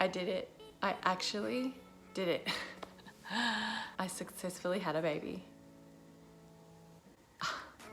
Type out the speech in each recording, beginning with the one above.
I did it. I actually did it. I successfully had a baby.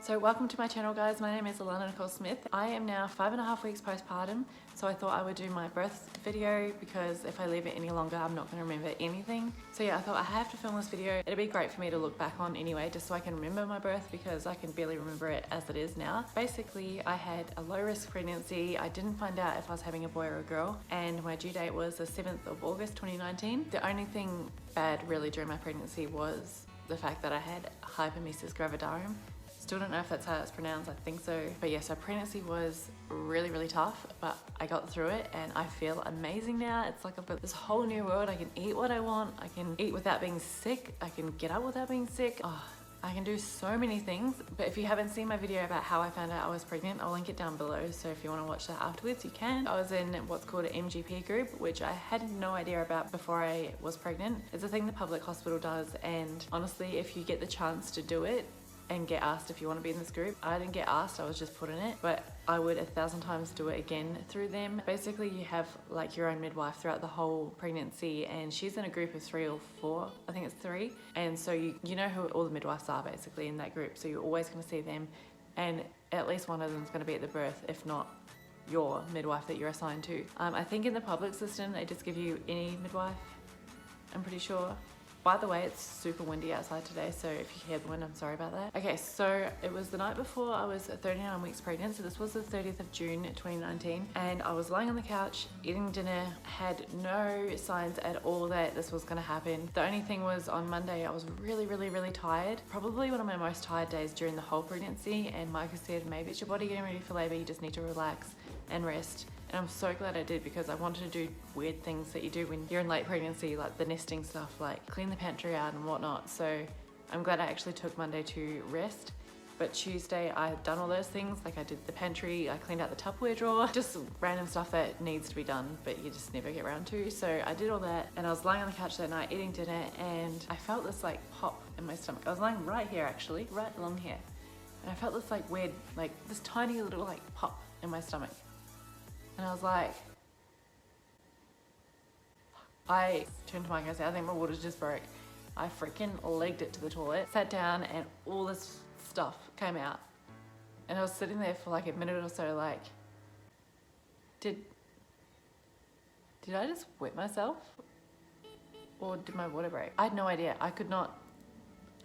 So welcome to my channel, guys. My name is Alana Nicole Smith. I am now 5.5 weeks postpartum, so I thought I would do my birth video because if I leave it any longer, I'm not going to remember anything. So yeah, I thought I have to film this video. It'd be great for me to look back on anyway, just so I can remember my birth because I can barely remember it as it is now. Basically, I had a low-risk pregnancy. I didn't find out if I was having a boy or a girl, and my due date was the 7th of August 2019. The only thing bad really during my pregnancy was the fact that I had hyperemesis gravidarum. Still don't know if that's how it's pronounced, I think so. But yeah, so pregnancy was really, really tough, but I got through it and I feel amazing now. It's like I've got this whole new world. I can eat what I want. I can eat without being sick. I can get up without being sick. Oh, I can do so many things. But if you haven't seen my video about how I found out I was pregnant, I'll link it down below. So if you want to watch that afterwards, you can. I was in what's called an MGP group, which I had no idea about before I was pregnant. It's a thing the public hospital does. And honestly, if you get the chance to do it, and get asked if you want to be in this group. I didn't get asked, I was just put in it, but I would 1,000 times do it again through them. Basically, you have like your own midwife throughout the whole pregnancy, and she's in a group of 3 or 4, I think it's 3. And so you know who all the midwives are basically in that group, so you're always going to see them, and at least one of them is going to be at the birth, if not your midwife that you're assigned to. I think in the public system, they just give you any midwife, I'm pretty sure. By the way, it's super windy outside today, so if you hear the wind, I'm sorry about that. Okay, so it was the night before I was 39 weeks pregnant, so this was the 30th of June 2019, and I was lying on the couch eating dinner, had no signs at all that this was gonna happen. The only thing was on Monday I was really, really, really tired. Probably one of my most tired days during the whole pregnancy, and Micah said, maybe it's your body getting ready for labor, you just need to relax and rest. And I'm so glad I did because I wanted to do weird things that you do when you're in late pregnancy, like the nesting stuff, like clean the pantry out and whatnot. So I'm glad I actually took Monday to rest. But Tuesday I had done all those things, like I did the pantry, I cleaned out the Tupperware drawer, just random stuff that needs to be done but you just never get around to. So I did all that, and I was lying on the couch that night eating dinner, and I felt this like pop in my stomach. I was lying right here actually, right along here, and I felt this like weird, like this tiny little like pop in my stomach. And I was like, I turned to Mike and I said, I think my water just broke. I freaking legged it to the toilet, sat down, and all this stuff came out. And I was sitting there for like a minute or so like, did I just wet myself? Or did my water break? I had no idea. I could not,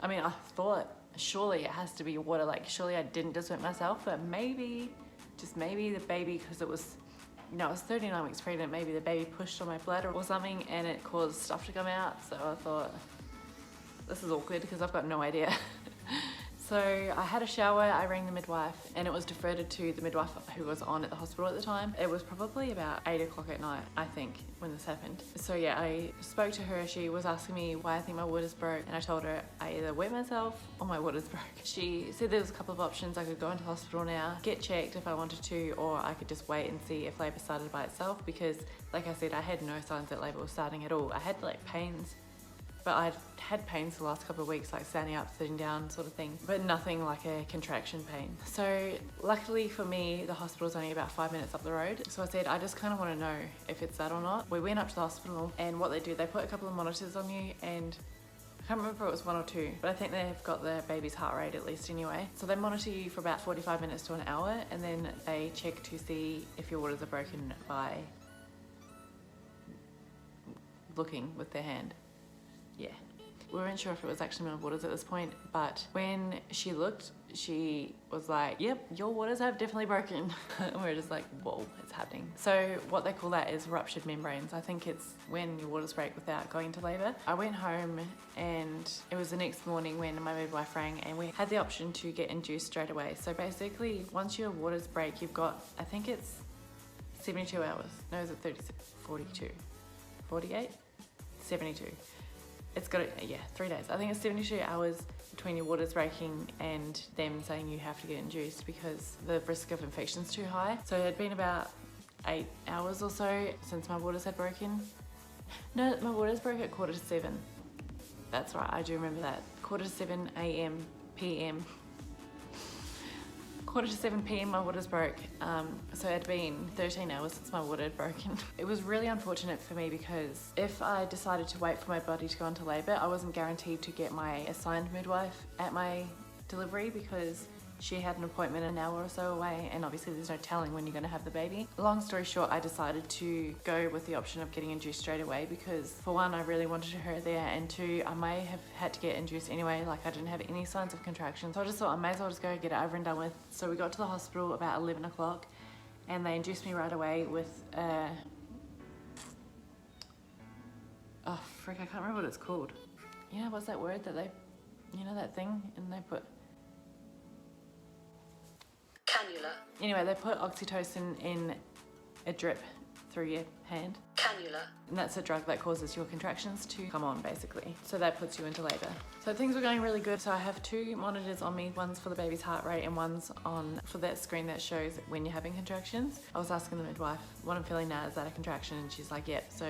I mean, I thought surely it has to be water, like surely I didn't just wet myself, but maybe, just maybe the baby, because it was, you know, I was 39 weeks pregnant, maybe the baby pushed on my bladder or something and it caused stuff to come out. So I thought, this is awkward because I've got no idea. So I had a shower, I rang the midwife, and it was deferred to the midwife who was on at the hospital at the time. It was probably about 8 o'clock at night, I think, when this happened. So yeah, I spoke to her. She was asking me why I think my waters broke, and I told her I either wet myself or my waters broke. She said there was a couple of options. I could go into hospital now, get checked if I wanted to, or I could just wait and see if labor started by itself, because like I said, I had no signs that labor was starting at all. I had like pains, but I'd had pains the last couple of weeks, like standing up, sitting down sort of thing, but nothing like a contraction pain. So luckily for me, the hospital's only about 5 minutes up the road. So I said, I just kind of want to know if it's that or not. We went up to the hospital, and what they do, they put a couple of monitors on you, and I can't remember if it was 1 or 2, but I think they've got the baby's heart rate at least anyway. So they monitor you for about 45 minutes to an hour, and then they check to see if your waters are broken by looking with their hand. Yeah. We weren't sure if it was actually my waters at this point, but when she looked, she was like, yep, your waters have definitely broken. And we were just like, whoa, it's happening. So what they call that is ruptured membranes. I think it's when your waters break without going into labor. I went home, and it was the next morning when my midwife rang, and we had the option to get induced straight away. So basically, once your waters break, you've got, I think it's 72 hours. No, is it 36, 42, 48, 72. It's got, yeah, 3 days. I think it's 72 hours between your waters breaking and them saying you have to get induced because the risk of infection's too high. So it had been about 8 hours or so since my waters had broken. No, my waters broke at 6:45. That's right, I do remember that. 6:45 AM, PM. 7:15 p.m. my waters broke. So it had been 13 hours since my water had broken. It was really unfortunate for me because if I decided to wait for my body to go into labour, I wasn't guaranteed to get my assigned midwife at my delivery because she had an appointment an hour or so away, and obviously there's no telling when you're going to have the baby. Long story short, I decided to go with the option of getting induced straight away because for one, I really wanted her there, and two, I may have had to get induced anyway, like I didn't have any signs of contractions. So I just thought I may as well just go get it over and done with. So we got to the hospital about 11 o'clock and they induced me right away with oh frick, I can't remember what it's called. You know, what's that word that they, you know, that thing, and they put cannula. Anyway, they put oxytocin in a drip through your hand. Cannula. And that's a drug that causes your contractions to come on, basically. So that puts you into labour. So things were going really good. So I have 2 monitors on me. One's for the baby's heart rate and one's on for that screen that shows when you're having contractions. I was asking the midwife, what I'm feeling now, is that a contraction? And she's like, yep. So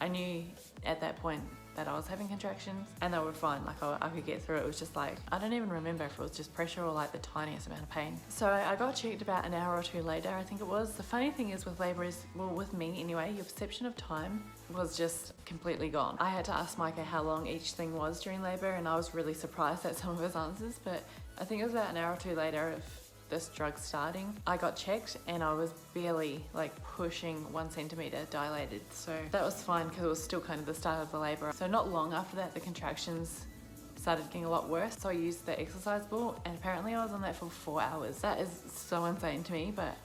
I knew at that point that I was having contractions and they were fine, like I could get through it. It was just like, I don't even remember if it was just pressure or like the tiniest amount of pain. So I got checked about an hour or 2 later, I think it was. The funny thing is with labour is, well, with me anyway, your perception of time was just completely gone. I had to ask Micah how long each thing was during labour and I was really surprised at some of his answers, but I think it was about an hour or 2 later of this drug starting, I got checked and I was barely like pushing 1 centimetre dilated. So that was fine because it was still kind of the start of the labour. So not long after that, the contractions started getting a lot worse. So I used the exercise ball and apparently I was on that for 4 hours. That is so insane to me, but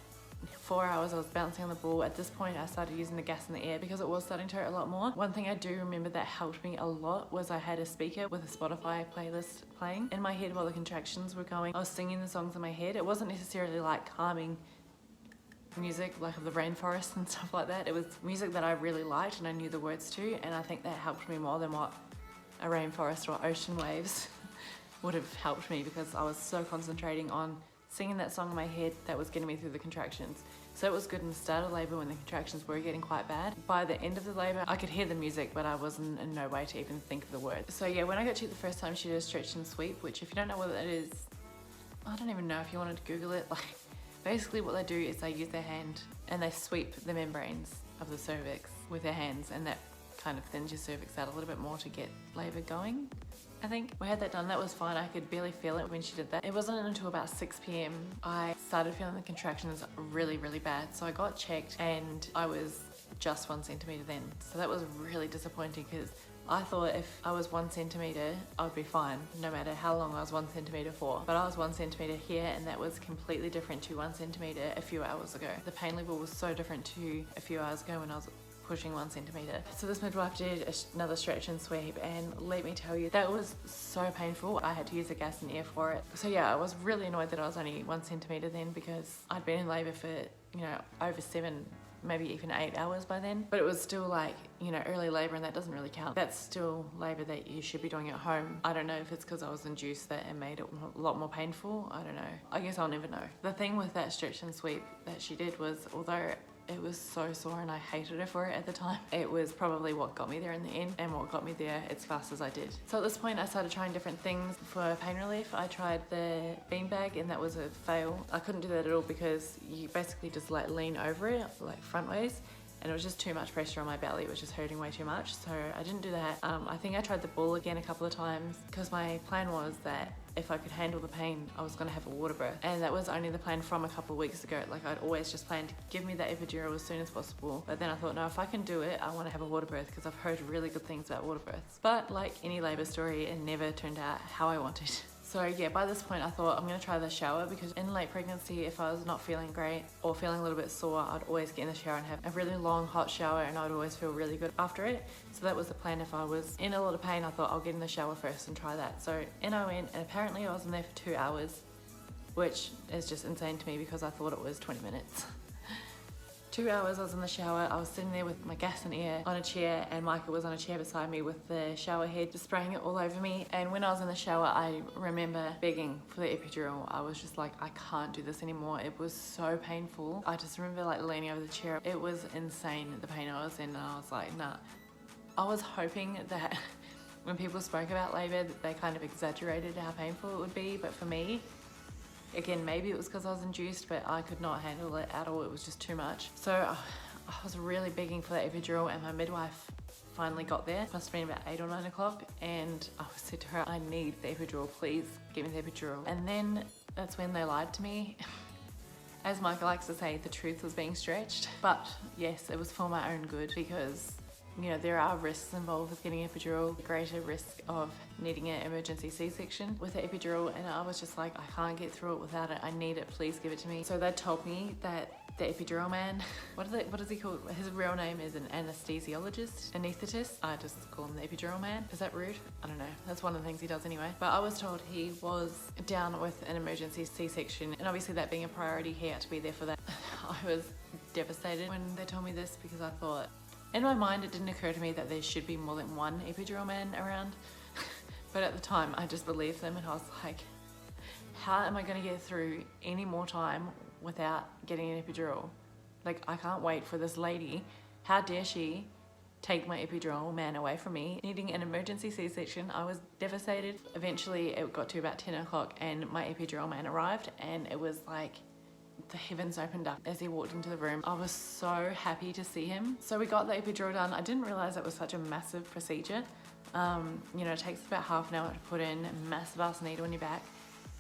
4 hours I was bouncing on the ball. At this point I started using the gas in the air because it was starting to hurt a lot more. One thing I do remember that helped me a lot was I had a speaker with a Spotify playlist playing in my head while the contractions were going. I was singing the songs in my head. It wasn't necessarily like calming music like of the rainforest and stuff like that. It was music that I really liked and I knew the words to, and I think that helped me more than what a rainforest or ocean waves would have helped me because I was so concentrating on singing that song in my head that was getting me through the contractions. So it was good in the start of labour when the contractions were getting quite bad. By the end of the labour, I could hear the music, but I wasn't in no way to even think of the words. So yeah, when I got checked the first time, she did a stretch and sweep, which if you don't know what that is, I don't even know if you wanted to Google it. Like, basically what they do is they use their hand and they sweep the membranes of the cervix with their hands, and that kind of thins your cervix out a little bit more to get labour going. I think we had that done. That was fine. I could barely feel it when she did that. It wasn't until about 6 p.m. I started feeling the contractions really, really bad. So I got checked and I was just 1 centimetre then. So that was really disappointing because I thought if I was 1 centimetre, I'd be fine, no matter how long I was 1 centimetre for. But I was 1 centimetre here, and that was completely different to 1 centimetre a few hours ago. The pain level was so different to a few hours ago when I was pushing 1 centimetre. So this midwife did another stretch and sweep, and let me tell you, that was so painful. I had to use the gas and air for it. So yeah, I was really annoyed that I was only 1 centimetre then because I'd been in labour for, you know, over 7, maybe even 8 hours by then. But it was still like, you know, early labour, and that doesn't really count. That's still labour that you should be doing at home. I don't know if it's because I was induced that it made it a lot more painful. I don't know. I guess I'll never know. The thing with that stretch and sweep that she did was, although it was so sore and I hated her for it at the time, it was probably what got me there in the end and what got me there as fast as I did. So at this point I started trying different things for pain relief. I tried the beanbag and that was a fail. I couldn't do that at all because you basically just like lean over it like front ways, and it was just too much pressure on my belly. It was just hurting way too much, so I didn't do that. I think I tried the ball again a couple of times because my plan was that if I could handle the pain, I was gonna have a water birth. And that was only the plan from a couple of weeks ago. Like, I'd always just planned to give me that epidural as soon as possible. But then I thought, no, if I can do it, I wanna have a water birth because I've heard really good things about water births. But like any labor story, it never turned out how I wanted. So yeah, by this point I thought I'm gonna try the shower, because in late pregnancy, if I was not feeling great or feeling a little bit sore, I'd always get in the shower and have a really long hot shower, and I'd always feel really good after it. So that was the plan. If I was in a lot of pain, I thought I'll get in the shower first and try that. So in I went, and apparently I was in there for 2 hours, which is just insane to me because I thought it was 20 minutes. 2 hours I was in the shower. I was sitting there with my gas and air on a chair, and Micah was on a chair beside me with the shower head just spraying it all over me. And when I was in the shower, I remember begging for the epidural. I was just like, I can't do this anymore. It was so painful. I just remember like leaning over the chair. It was insane, the pain I was in, and I was like, nah. I was hoping that when people spoke about labour that they kind of exaggerated how painful it would be, but for me, Again, maybe it was because I was induced, but I could not handle it at all. It was just too much. So I was really begging for that epidural, and my midwife finally got there. It must have been about 8 or 9 o'clock, and I said to her, I need the epidural, please give me the epidural. And then that's when they lied to me. As Mike likes to say, the truth was being stretched. But yes, it was for my own good, because you know, there are risks involved with getting epidural, greater risk of needing an emergency C-section with the epidural, and I was just like, I can't get through it without it. I need it, please give it to me. So they told me that the epidural man, what is he called? His real name is an anesthesiologist, anaesthetist. I just call him the epidural man. Is that rude? I don't know. That's one of the things he does anyway. But I was told he was down with an emergency C-section, and obviously that being a priority, he had to be there for that. I was devastated when they told me this, because I thought, in my mind, it didn't occur to me that there should be more than one epidural man around. But at the time, I just believed them, and I was like, how am I going to get through any more time without getting an epidural? Like, I can't wait for this lady. How dare she take my epidural man away from me? Needing an emergency C-section, I was devastated. Eventually, it got to about 10 o'clock, and my epidural man arrived, and it was like, the heavens opened up as he walked into the room. I was so happy to see him. So we got the epidural done. I didn't realize it was such a massive procedure. You know, it takes about half an hour to put in a massive ass needle in your back.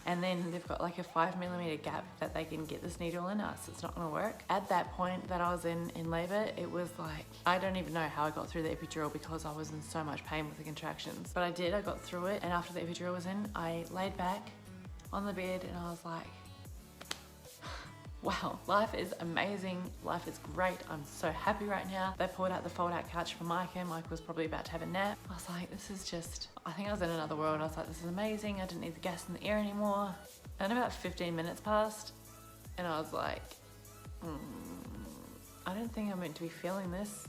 And then they've got like a 5mm gap that they can get this needle in us. It's not gonna work. At that point that I was in labor, it was like, I don't even know how I got through the epidural, because I was in so much pain with the contractions. But I did, I got through it. And after the epidural was in, I laid back on the bed and I was like, wow, life is amazing. Life is great. I'm so happy right now. They pulled out the fold-out couch for Mike, and Mike was probably about to have a nap. I was like, this is just, I think I was in another world. I was like, this is amazing. I didn't need the gas in the air anymore. And about 15 minutes passed, and I was like, I don't think I'm meant to be feeling this.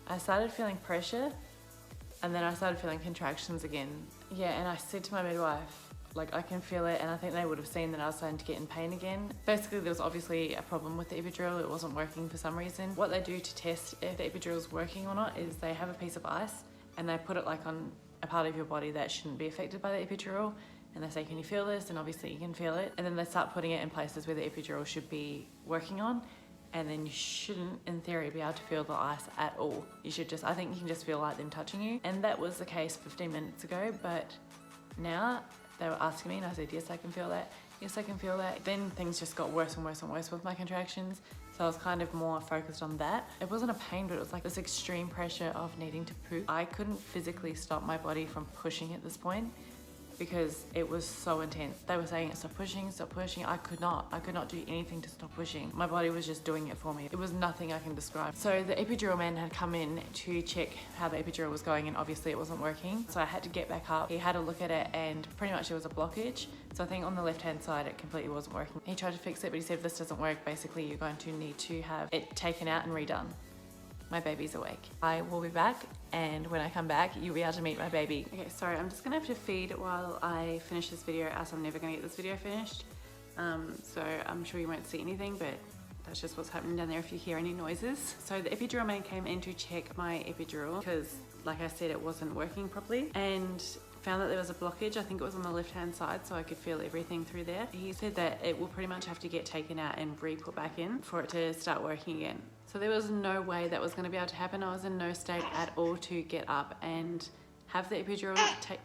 I started feeling pressure, and then I started feeling contractions again. Yeah, and I said to my midwife, like, I can feel it, and I think they would have seen that I was starting to get in pain again. Basically, there was obviously a problem with the epidural. It wasn't working for some reason. What they do to test if the epidural is working or not is they have a piece of ice, and they put it like on a part of your body that shouldn't be affected by the epidural, and they say, can you feel this? And obviously you can feel it. And then they start putting it in places where the epidural should be working on, and then you shouldn't, in theory, be able to feel the ice at all. You should just, I think you can just feel like them touching you. And that was the case 15 minutes ago, but now, they were asking me, and I said, yes, I can feel that. Yes, I can feel that. Then things just got worse and worse and worse with my contractions. So I was kind of more focused on that. It wasn't a pain, but it was like this extreme pressure of needing to poop. I couldn't physically stop my body from pushing at this point, because it was so intense. They were saying, stop pushing, stop pushing. I could not do anything to stop pushing. My body was just doing it for me. It was nothing I can describe. So the epidural man had come in to check how the epidural was going, and obviously it wasn't working. So I had to get back up. He had a look at it, and pretty much there was a blockage. So I think on the left-hand side, it completely wasn't working. He tried to fix it, but he said, if this doesn't work, basically you're going to need to have it taken out and redone. My baby's awake. I will be back, and when I come back, you'll be able to meet my baby. Okay, sorry, I'm just gonna have to feed while I finish this video, else I'm never gonna get this video finished. So I'm sure you won't see anything, but that's just what's happening down there if you hear any noises. So the epidural man came in to check my epidural, because like I said, it wasn't working properly, and found that there was a blockage. I think it was on the left-hand side, so I could feel everything through there. He said that it will pretty much have to get taken out and re-put back in for it to start working again. So there was no way that was going to be able to happen. I was in no state at all to get up and have the epidural take.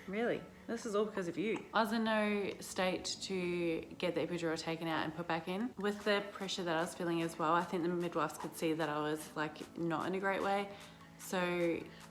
Really? This is all because of you. I was in no state to get the epidural taken out and put back in. With the pressure that I was feeling as well, I think the midwives could see that I was like not in a great way. So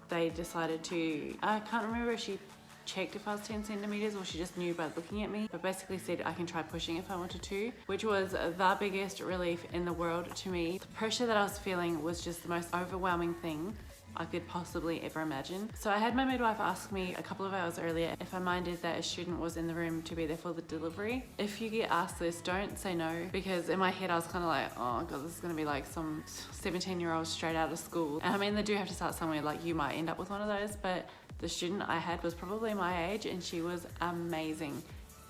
they decided to, I can't remember if she checked if I was 10 centimeters or she just knew by looking at me, but basically said I can try pushing if I wanted to, which was the biggest relief in the world to me. The pressure that I was feeling was just the most overwhelming thing I could possibly ever imagine. So I had my midwife ask me a couple of hours earlier if I minded that a student was in the room to be there for the delivery. If you get asked this, don't say no, because in my head I was kind of like, oh god, this is gonna be like some 17-year-old straight out of school. And I mean, they do have to start somewhere, like you might end up with one of those, but the student I had was probably my age, and she was amazing.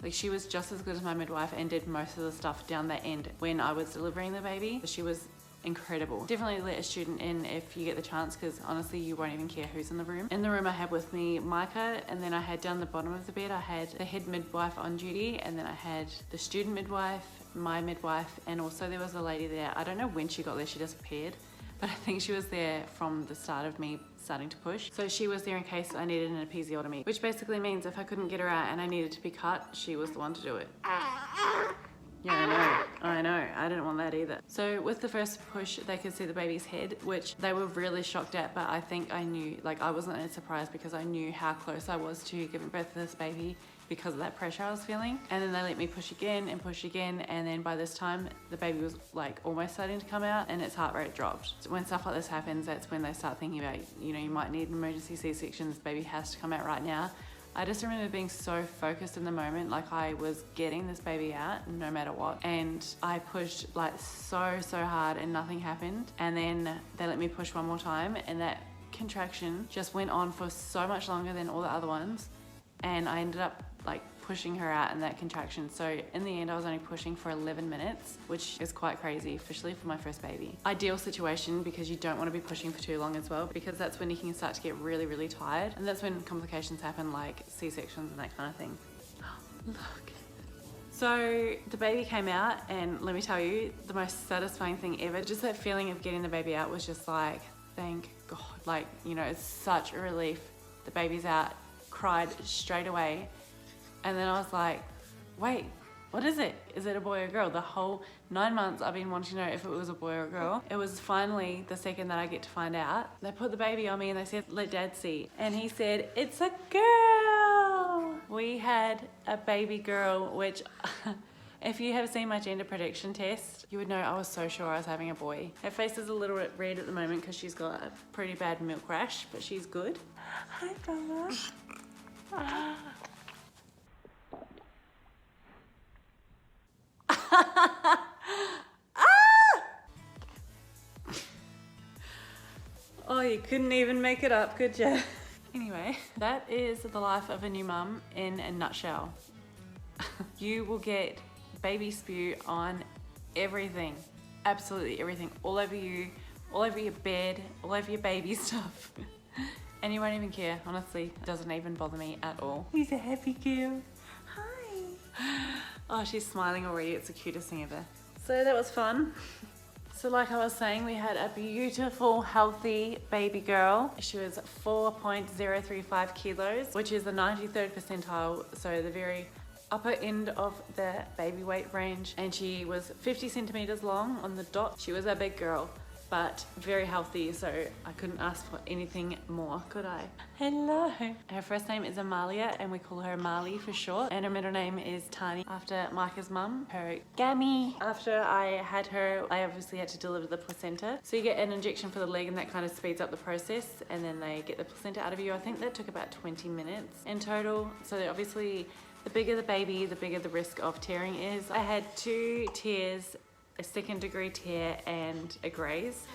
Like, she was just as good as my midwife and did most of the stuff down the end when I was delivering the baby. She was incredible. Definitely let a student in if you get the chance, because honestly you won't even care who's in the room. In the room I had with me Micah, and then I had down the bottom of the bed I had the head midwife on duty, and then I had the student midwife, my midwife, and also there was a lady there. I don't know when she got there, she disappeared, but I think she was there from the start of me starting to push. So she was there in case I needed an episiotomy, which basically means if I couldn't get her out and I needed to be cut, she was the one to do it. Yeah, I know, I didn't want that either. So with the first push, they could see the baby's head, which they were really shocked at, but I think I knew, like I wasn't as surprised because I knew how close I was to giving birth to this baby because of that pressure I was feeling. And then they let me push again, and then by this time the baby was like almost starting to come out and its heart rate dropped. So when stuff like this happens, that's when they start thinking about, you know, you might need an emergency C-section, this baby has to come out right now. I just remember being so focused in the moment, like I was getting this baby out no matter what. And I pushed like so hard and nothing happened. And then they let me push one more time, and that contraction just went on for so much longer than all the other ones. And I ended up like pushing her out in that contraction. So in the end I was only pushing for 11 minutes, which is quite crazy, especially for my first baby. Ideal situation, because you don't want to be pushing for too long as well, because that's when you can start to get really tired, and that's when complications happen like C-sections and that kind of thing. Look. So the baby came out, and let me tell you, the most satisfying thing ever, just that feeling of getting the baby out was just like, thank God, like, you know, it's such a relief. The baby's out. Cried straight away. And then I was like, wait, what is it? Is it a boy or a girl? The whole 9 months I've been wanting to know if it was a boy or a girl. It was finally the second that I get to find out. They put the baby on me and they said, let dad see. And he said, it's a girl. We had a baby girl, which if you have seen my gender prediction test, you would know I was so sure I was having a boy. Her face is a little bit red at the moment because she's got a pretty bad milk rash, but she's good. Hi, Bella. Oh, you couldn't even make it up, could you? Anyway, that is the life of a new mum in a nutshell. You will get baby spew on everything, absolutely everything, all over you, all over your bed, all over your baby stuff. And you won't even care, honestly. It doesn't even bother me at all. He's a happy girl. Hi. Oh, she's smiling already. It's the cutest thing ever. So that was fun. So like I was saying, we had a beautiful, healthy baby girl. She was 4.035 kilos, which is the 93rd percentile, so the very upper end of the baby weight range. And she was 50 centimeters long on the dot. She was a big girl, but very healthy, so I couldn't ask for anything more, could I? Hello. Her first name is Amalia, and we call her Marley for short, and her middle name is Tani, after Micah's mum, her Gammy. After I had her, I obviously had to deliver the placenta. So you get an injection for the leg, and that kind of speeds up the process, and then they get the placenta out of you. I think that took about 20 minutes in total. So obviously, the bigger the baby, the bigger the risk of tearing is. I had 2 tears, a 2nd degree tear, and a graze.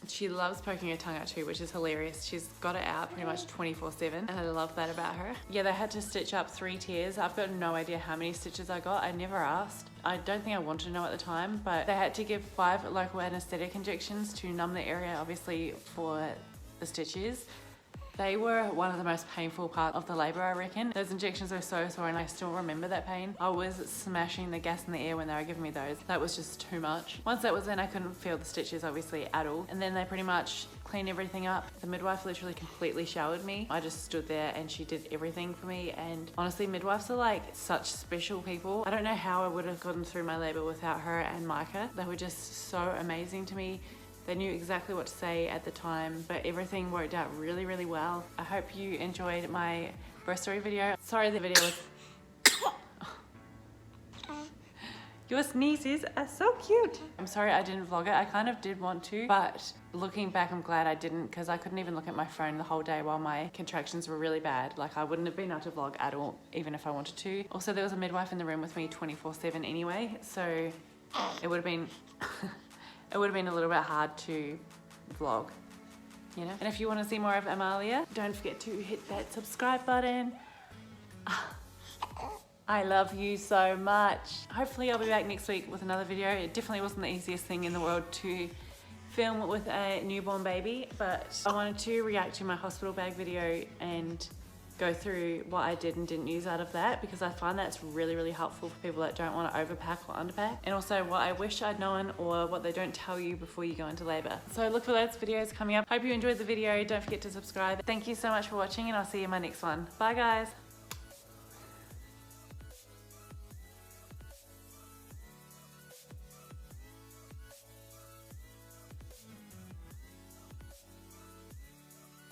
She loves poking her tongue out too, which is hilarious. She's got it out pretty much 24/7, and I love that about her. Yeah, they had to stitch up 3 tears. I've got no idea how many stitches I got. I never asked. I don't think I wanted to know at the time, but they had to give 5 local anesthetic injections to numb the area, obviously, for the stitches. They were one of the most painful parts of the labour, I reckon. Those injections were so sore, and I still remember that pain. I was smashing the gas in the air when they were giving me those. That was just too much. Once that was in, I couldn't feel the stitches, obviously, at all. And then they pretty much cleaned everything up. The midwife literally completely showered me. I just stood there and she did everything for me. And honestly, midwives are like such special people. I don't know how I would have gotten through my labour without her and Micah. They were just so amazing to me. They knew exactly what to say at the time, but everything worked out really, really well. I hope you enjoyed my birth story video. Sorry the video was... Your sneezes are so cute. I'm sorry I didn't vlog it. I kind of did want to, but looking back, I'm glad I didn't, because I couldn't even look at my phone the whole day while my contractions were really bad. Like, I wouldn't have been able to vlog at all, even if I wanted to. Also, there was a midwife in the room with me 24/7 anyway, so it would have been... It would have been a little bit hard to vlog, you know? And if you want to see more of Amalia, don't forget to hit that subscribe button. I love you so much. Hopefully I'll be back next week with another video. It definitely wasn't the easiest thing in the world to film with a newborn baby, but I wanted to react to my hospital bag video and go through what I did and didn't use out of that, because I find that's really, really helpful for people that don't want to overpack or underpack, and also what I wish I'd known or what they don't tell you before you go into labor. So look for those videos coming up. Hope you enjoyed the video. Don't forget to subscribe. Thank you so much for watching, and I'll see you in my next one. Bye guys.